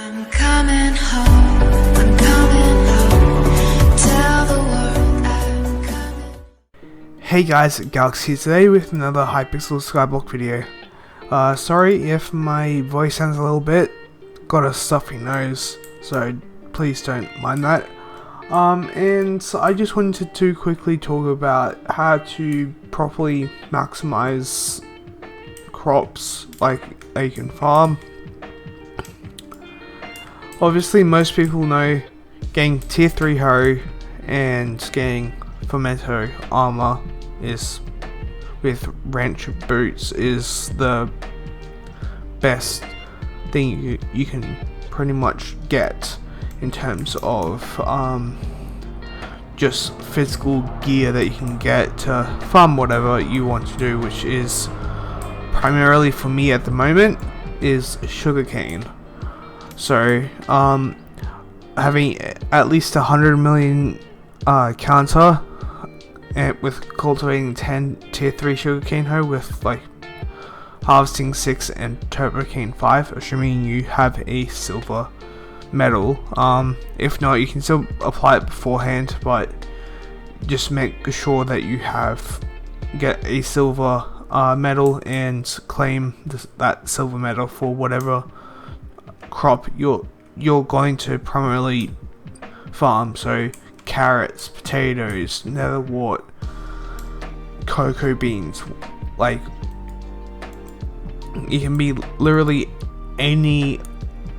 I'm coming home, I'm coming home, tell the world I'm coming. Hey guys, Galaxy today with another Hypixel Skyblock video. Sorry if my voice sounds a little bit, got a stuffy nose, so please don't mind that. And so I just wanted to quickly talk about how to properly maximize crops like that you can farm. Obviously most people know getting tier 3 hoe and getting Fermento armor is with wrench boots is the best thing you can pretty much get in terms of just physical gear that you can get to farm whatever you want to do, which is primarily for me at the moment is sugarcane. So having at least 100 million counter and with cultivating 10 tier 3 sugarcane hoe with like harvesting 6 and turbo cane 5, assuming you have a silver medal. If not, you can still apply it beforehand, but just make sure that you get a silver medal and claim that silver medal for whatever crop you're going to primarily farm. So carrots, potatoes, netherwort, cocoa beans, like it can be literally any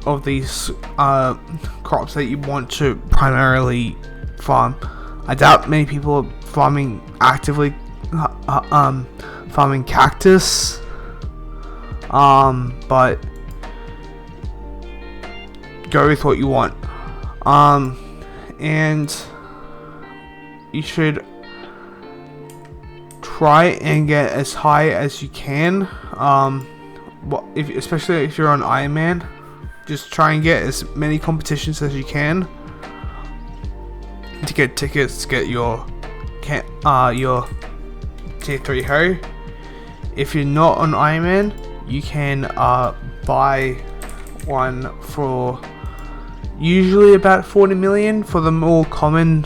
of these crops that you want to primarily farm. I doubt many people are farming actively farming cactus, but go with what you want, and you should try and get as high as you can. Especially if you're on Iron Man, just try and get as many competitions as you can to get tickets to get your tier 3 hoe. If you're not on Iron Man, you can buy one for usually about 40 million for the more common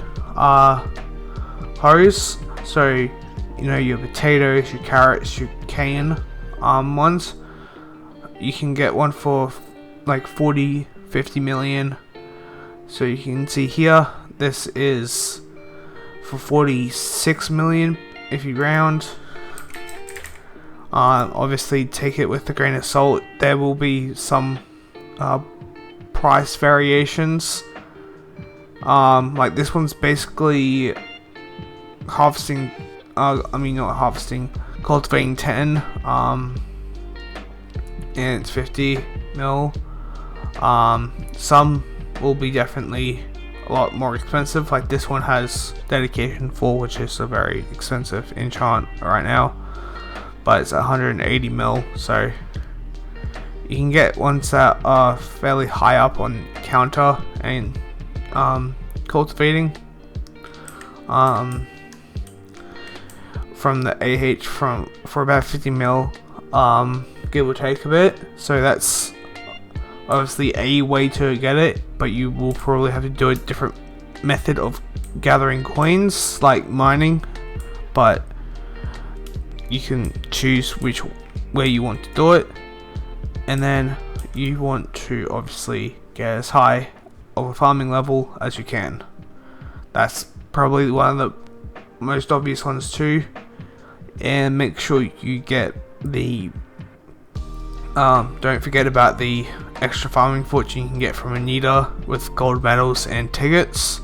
hoes. So you know, your potatoes, your carrots, your cane ones, you can get one for like 40-50 million. So you can see here, this is for 46 million if you round. Obviously take it with a grain of salt. There will be some price variations. Like this one's basically harvesting, cultivating 10, and it's 50 mil. Some will be definitely a lot more expensive, like this one has dedication 4, which is a very expensive enchant right now, but it's 180 mil, so you can get ones that are fairly high up on counter and cultivating from the AH for about 50 mil, give or take a bit. So that's obviously a way to get it, but you will probably have to do a different method of gathering coins like mining, but you can choose which way you want to do it. And then you want to obviously get as high of a farming level as you can. That's probably one of the most obvious ones too. And make sure you get the don't forget about the extra farming fortune you can get from Anita with gold medals and tickets.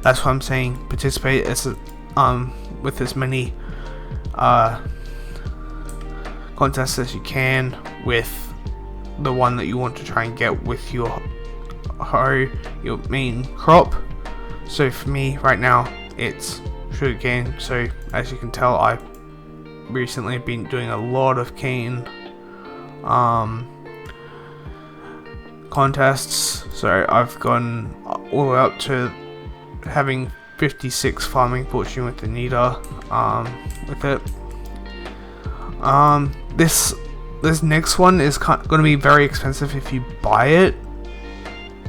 That's why I'm saying participate with as many contests as you can with the one that you want to try and get with your main crop. So for me right now it's sugarcane. So as you can tell, I recently been doing a lot of cane contests. So I've gone all the way up to having 56 farming fortune with Anita with it. This next one is going to be very expensive if you buy it,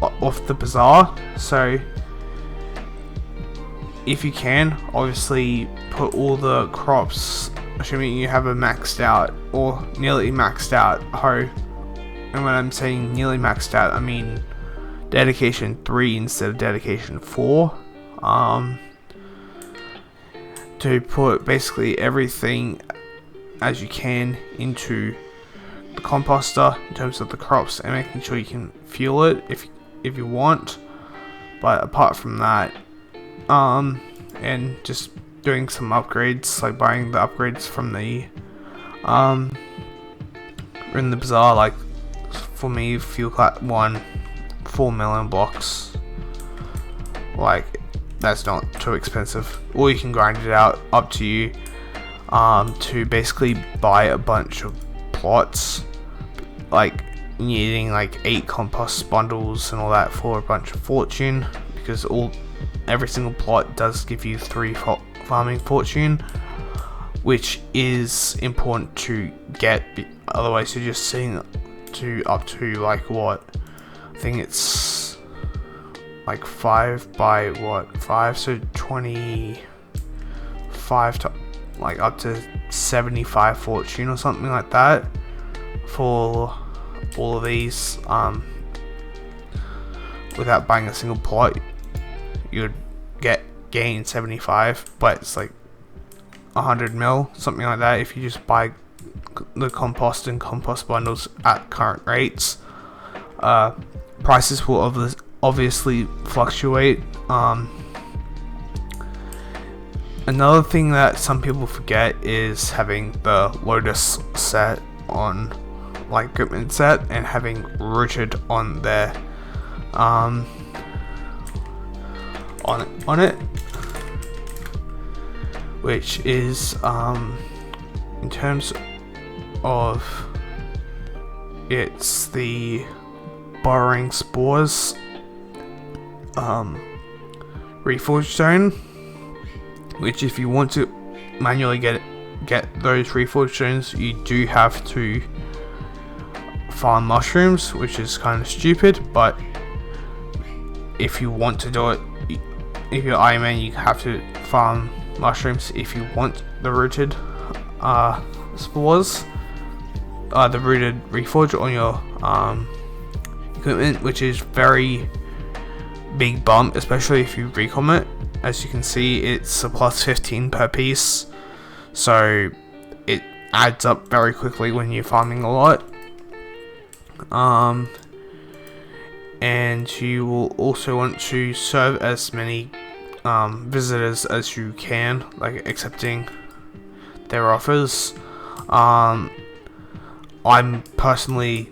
off the bazaar. So if you can, obviously put all the crops, assuming you have a maxed out or nearly maxed out hoe. And when I'm saying nearly maxed out, I mean dedication 3 instead of dedication 4. To put basically everything as you can into the composter in terms of the crops, and making sure you can fuel it if you want. But apart from that, and just doing some upgrades, like buying the upgrades from the in the bazaar. Like for me, fuel cut 1, 4 million blocks. Like that's not too expensive, or you can grind it out, up to you. To basically buy a bunch of plots, like needing like 8 compost bundles and all that for a bunch of fortune, because every single plot does give you 3 farming fortune, which is important to get. Otherwise you're just sitting up to like what, I think it's like 5 by 5, so 25 to like up to 75 fortune or something like that for all of these. Without buying a single plot, you'd gain 75, but it's like 100 mil, something like that, if you just buy the compost and compost bundles at current rates. Prices will obviously fluctuate. Another thing that some people forget is having the Lotus set on, like equipment set, and having rooted on there, on it, which is in terms of, it's the borrowing spores reforged stone, which if you want to manually get those reforged stones, you do have to farm mushrooms, which is kind of stupid. But if you want to do it, if you're Iron Man, you have to farm mushrooms if you want the rooted spores, the rooted reforge on your equipment, which is very big bump, especially if you recom it. As you can see, it's a plus 15 per piece, so it adds up very quickly when you're farming a lot. And you will also want to serve as many visitors as you can, like accepting their offers. I'm personally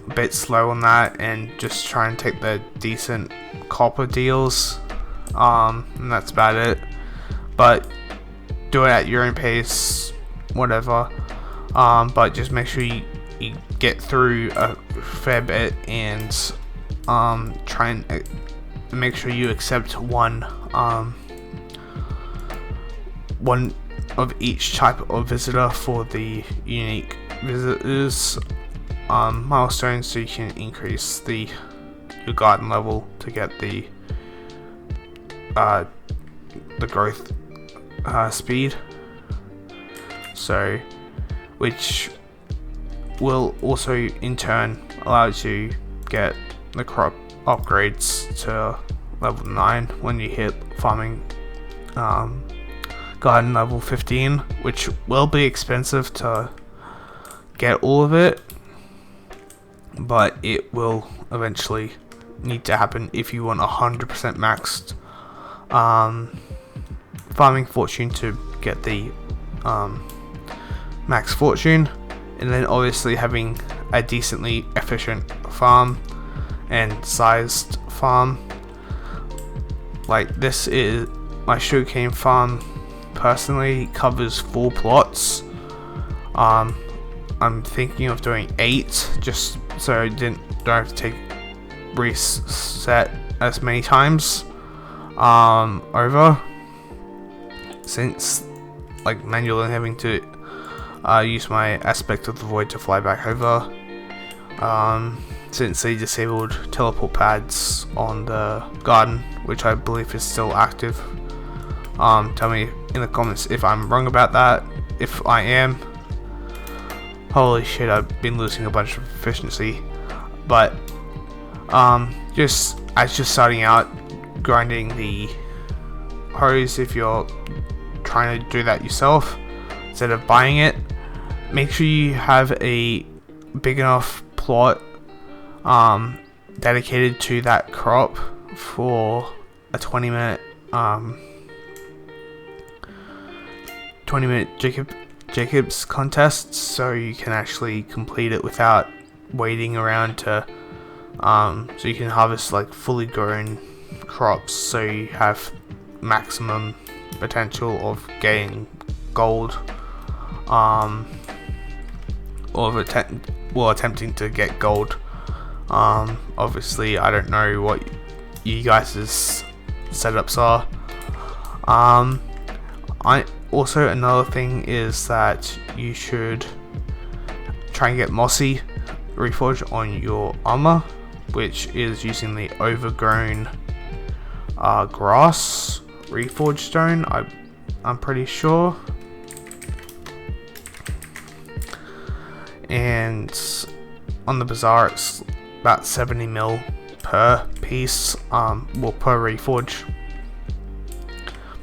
a bit slow on that, and just try and take the decent copper deals, and that's about it. But do it at your own pace, whatever. But just make sure you get through a fair bit, and try and make sure you accept one of each type of visitor for the unique visitors milestones, so you can increase your garden level to get the growth speed. So, which will also in turn allow you to get the crop upgrades to level 9 when you hit farming garden level 15, which will be expensive to get all of it, but it will eventually need to happen if you want 100% maxed farming fortune to get the max fortune. And then obviously having a decently efficient farm and sized farm. Like this is my sugarcane farm, personally covers 4 plots. I'm thinking of doing 8, just so I don't have to take reset as many times over, since like manually having to use my aspect of the void to fly back over. since they disabled teleport pads on the garden, which I believe is still active. Tell me in the comments if I'm wrong about that. If I am, holy shit, I've been losing a bunch of efficiency. But just starting out, grinding the hose, if you're trying to do that yourself instead of buying it, make sure you have a big enough plot dedicated to that crop for a 20-minute Jacob's contest, so you can actually complete it without waiting around to so you can harvest like fully grown crops, so you have maximum potential of getting gold, or attempting to get gold. Obviously I don't know what you guys' setups are. Also, another thing is that you should try and get mossy reforge on your armor, which is using the overgrown grass reforge stone. I'm pretty sure. And on the bazaar it's about 70 mil per piece, well, per reforge.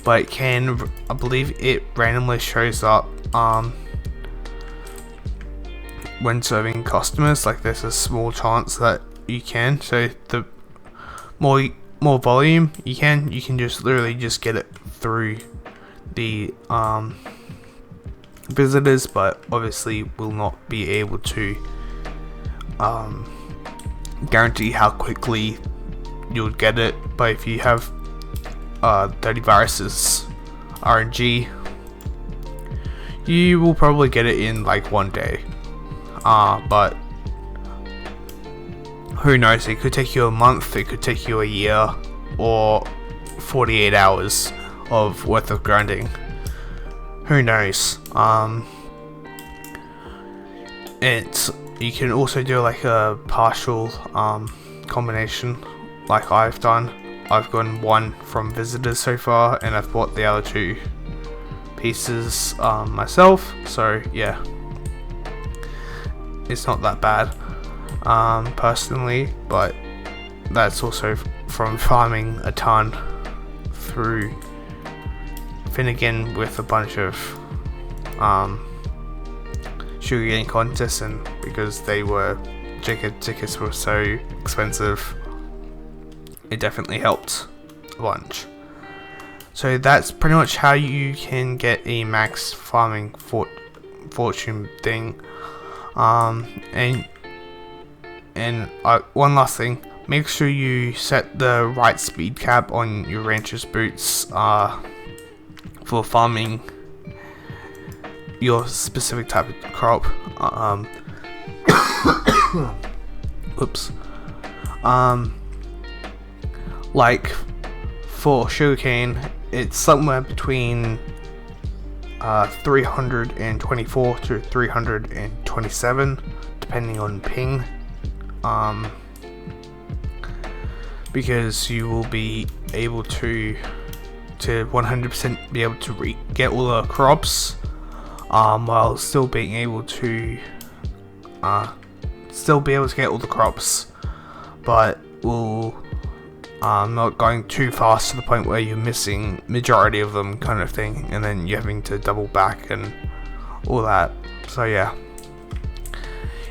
But it can, I believe it randomly shows up when serving customers. Like, there's a small chance that you can, so the more volume you can just literally just get it through the visitors, but obviously will not be able to guarantee how quickly you'll get it. But if you have 30 viruses RNG, you will probably get it in like one day, but who knows, it could take you a month, it could take you a year, or 48 hours of worth of grinding, who knows. You can also do like a partial combination like I've done. I've gotten one from visitors so far, and I've bought the other two pieces myself, so yeah, it's not that bad personally, but that's also from farming a ton through Finnegan with a bunch of sugar cane contests, and because Jacob tickets were so expensive, it definitely helped a bunch. So that's pretty much how you can get a max farming fortune thing. And one last thing, make sure you set the right speed cap on your rancher's boots for farming your specific type of crop. Oops. Like for sugarcane, it's somewhere between 324 to 327 depending on ping, because you will be able to 100% be able to get all the crops while still being able to get all the crops, but will not going too fast to the point where you're missing majority of them, kind of thing, and then you're having to double back and all that. So yeah,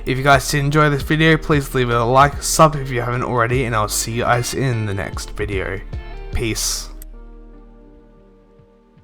if you guys did enjoy this video, please leave it a like, sub if you haven't already, and I'll see you guys in the next video. Peace.